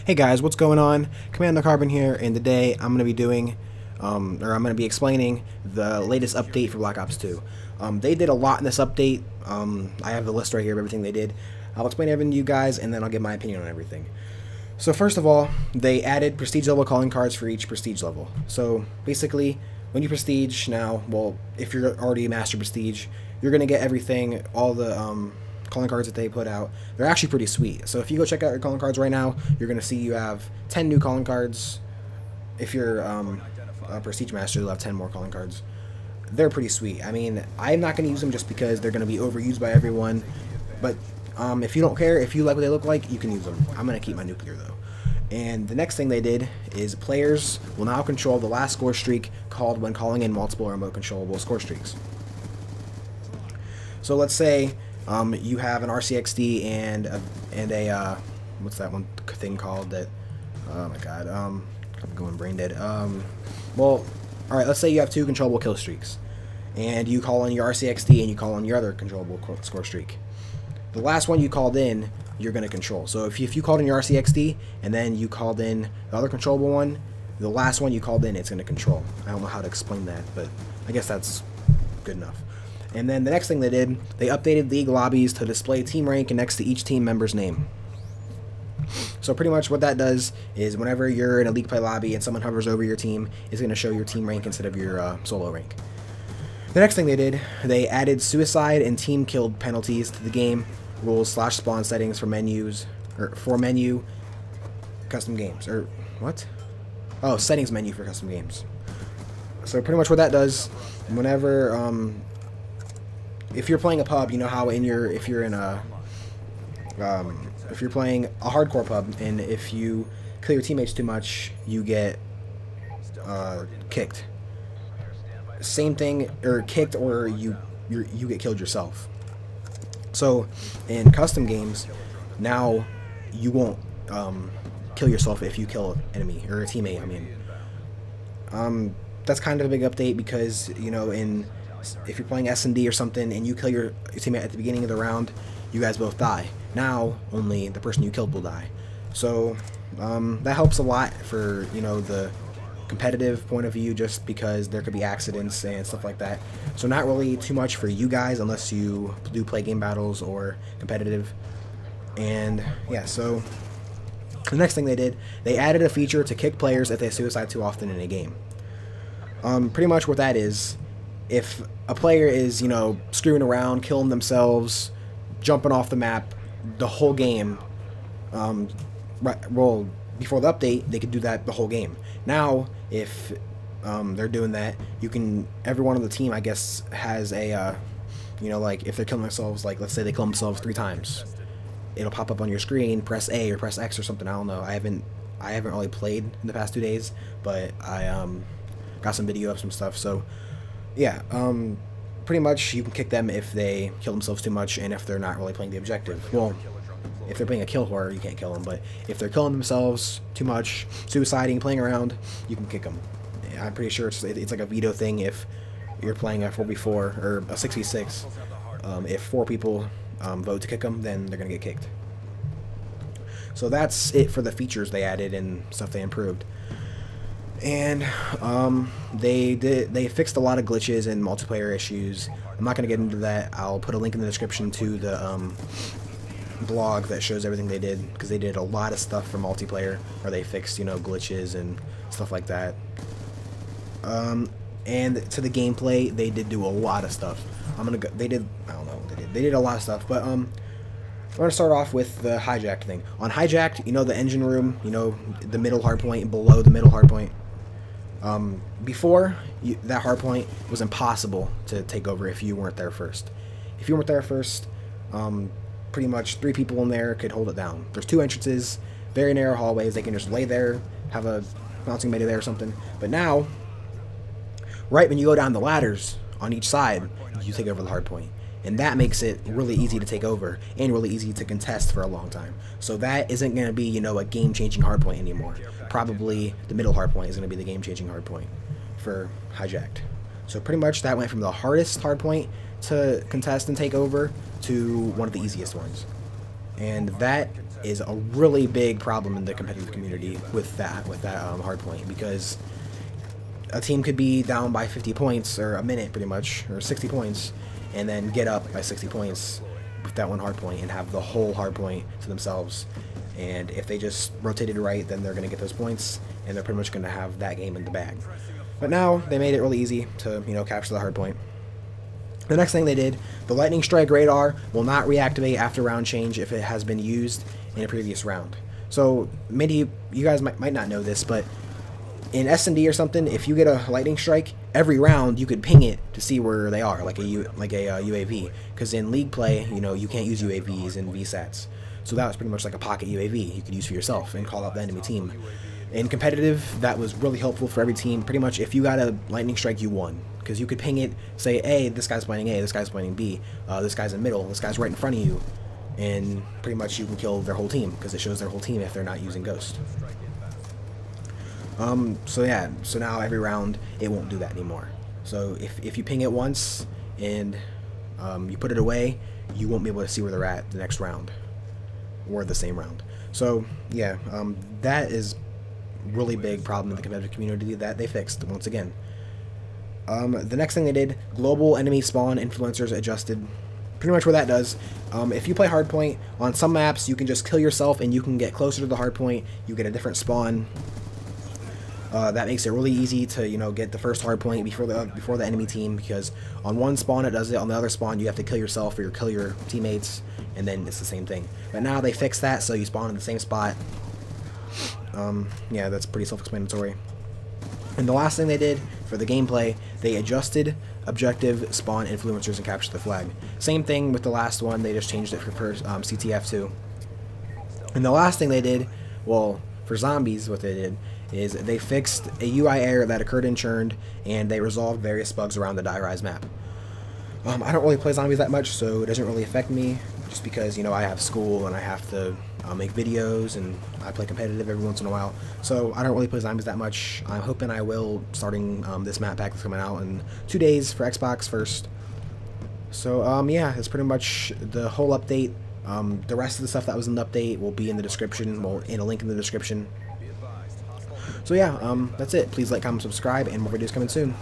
Hey guys, what's going on? Commando Carbon here, and today I'm going to be doing, I'm going to be explaining the latest update for Black Ops 2. They did a lot in this update. I have the list right here of everything they did. I'll explain everything to you guys, and then I'll give my opinion on everything. So first of all, they added prestige level calling cards for each prestige level. So basically, when you prestige now, well, if you're already a master prestige, you're going to get everything, all the calling cards that they put out. They're actually pretty sweet. So if you go check out your calling cards right now, you're going to see you have 10 new calling cards. If you're a prestige master, you'll have 10 more calling cards. They're pretty sweet. I mean, I'm not going to use them just because they're going to be overused by everyone. But if you don't care, if you like what they look like, you can use them. I'm going to keep my nuclear though. And the next thing they did is players will now control the last score streak called when calling in multiple remote controllable score streaks. So let's say you have an RCXD and a what's that one thing called that? Oh my god, I'm going brain dead. Well, all right. Let's say you have 2 controllable kill streaks, and you call in your RCXD and you call in your other controllable score streak. The last one you called in, you're going to control. So if you called in your RCXD and then you called in the other controllable one, the last one you called in, it's going to control. I don't know how to explain that, but I guess that's good enough. And then the next thing they did, they updated league lobbies to display team rank next to each team member's name. So pretty much what that does is whenever you're in a league play lobby and someone hovers over your team, it's going to show your team rank instead of your solo rank. The next thing they did, they added suicide and team killed penalties to the game rules / spawn settings for menus, or for menu custom games, or what? Oh, settings menu for custom games. So pretty much what that does, whenever if you're playing a pub, you know how if you're playing a hardcore pub, and if you kill your teammates too much, you get kicked. Same thing, or kicked, or you get killed yourself. So in custom games, now you won't kill yourself if you kill an enemy or a teammate. I mean, that's kind of a big update because, you know, if you're playing S&D or something and you kill your teammate at the beginning of the round, you guys both die. Now only the person you killed will die. So that helps a lot for, you know, the competitive point of view, just because there could be accidents and stuff like that. So not really too much for you guys unless you do play game battles or competitive. And yeah, so the next thing they did, they added a feature to kick players if they suicide too often in a game. Pretty much what that is, if a player is, you know, screwing around, killing themselves, jumping off the map the whole game, well, before the update, they could do that the whole game. Now, if they're doing that, everyone on the team, I guess, has a, you know, like, if they're killing themselves, like, let's say they kill themselves 3 times, it'll pop up on your screen, press A or press X or something, I don't know. I haven't really played in the past 2 days, but I got some video of some stuff, so yeah, pretty much you can kick them if they kill themselves too much and if they're not really playing the objective. Well, if they're playing a kill horror, you can't kill them, but if they're killing themselves too much, suiciding, playing around, you can kick them. I'm pretty sure it's like a veto thing if you're playing a 4v4 or a 6v6. If 4 people vote to kick them, then they're going to get kicked. So that's it for the features they added and stuff they improved. And they fixed a lot of glitches and multiplayer issues. I'm not going to get into that. I'll put a link in the description to the blog that shows everything they did, because they did a lot of stuff for multiplayer where they fixed, you know, glitches and stuff like that. And to the gameplay, they did do a lot of stuff. I don't know what they did a lot of stuff, but we're gonna start off with the hijacked thing. On hijacked, you know, the engine room, you know, the middle hardpoint, below the middle hardpoint. Before that hardpoint was impossible to take over if you weren't there first. If you weren't there first, pretty much 3 people in there could hold it down. There's 2 entrances, very narrow hallways. They can just lay there, have a bouncing melee there or something. But now, right when you go down the ladders on each side, you take over the hardpoint. And that makes it really easy to take over and really easy to contest for a long time. So that isn't going to be, you know, a game-changing hardpoint anymore. Probably the middle hardpoint is going to be the game-changing hardpoint for hijacked. So pretty much that went from the hardest hardpoint to contest and take over to one of the easiest ones. And that is a really big problem in the competitive community with that hard point, because a team could be down by 50 points or a minute pretty much, or 60 points, and then get up by 60 points with that one hard point and have the whole hard point to themselves. And if they just rotated right, then they're going to get those points, and they're pretty much going to have that game in the bag. But now they made it really easy to, you know, capture the hard point. The next thing they did, the lightning strike radar will not reactivate after round change if it has been used in a previous round. So maybe you guys might not know this, but in S&D or something, if you get a lightning strike, every round you could ping it to see where they are, like a UAV. Because in league play, you know, you can't use UAVs in VSATs. So that was pretty much like a pocket UAV you could use for yourself and call out the enemy team. In competitive, that was really helpful for every team. Pretty much, if you got a lightning strike, you won. Because you could ping it, say, hey, this guy's pointing A, this guy's pointing B, this guy's in middle, this guy's right in front of you. And pretty much you can kill their whole team, because it shows their whole team if they're not using Ghost. So yeah, so now every round, it won't do that anymore. So if you ping it once, and you put it away, you won't be able to see where they're at the next round, or the same round. So yeah, that is really big problem in the competitive community that they fixed once again. The next thing they did, global enemy spawn influencers adjusted. Pretty much what that does, if you play hardpoint, on some maps you can just kill yourself and you can get closer to the hardpoint, you get a different spawn. That makes it really easy to, you know, get the first hardpoint before the enemy team, because on one spawn it does it, on the other spawn you have to kill yourself or kill your teammates, and then it's the same thing. But now they fixed that, so you spawn in the same spot. Yeah, that's pretty self-explanatory. And the last thing they did for the gameplay, they adjusted objective, spawn influencers, and capture the flag. Same thing with the last one, they just changed it for CTF2. And the last thing they did, well, for zombies, what they did is they fixed a UI error that occurred in Churned, and they resolved various bugs around the Die Rise map. I don't really play zombies that much, so it doesn't really affect me, just because, you know, I have school and I have to make videos, and I play competitive every once in a while, so I don't really play zombies that much. I'm hoping I will, starting this map pack that's coming out in 2 days for Xbox first. So yeah, that's pretty much the whole update. The rest of the stuff that was in the update will be in the description, well, in a link in the description. So yeah, that's it. Please like, comment, subscribe, and more videos coming soon.